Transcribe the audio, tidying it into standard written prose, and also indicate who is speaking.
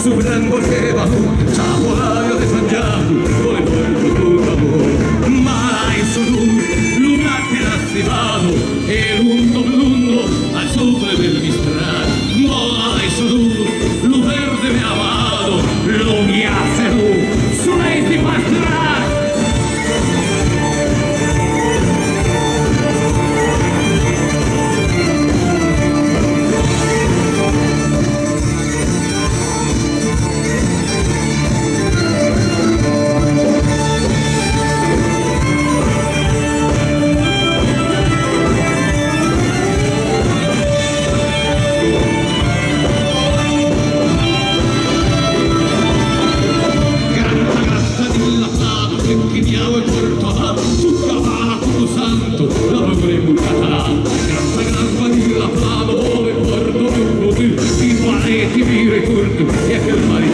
Speaker 1: su blanco llevado, chapolario de Santiago, por el puerto tu amor. Mala y su luz, lugar que lastimado, el blundo al sufre del Mistral. Mala y su luz, luz verde me ha amado, lo que hace luz, su ley de pastoral. Chiamiamo il porto a tutta la como santo, la dovremmo català. Gran di la plano dove porto più così, i pareti mi ricordo e che il mare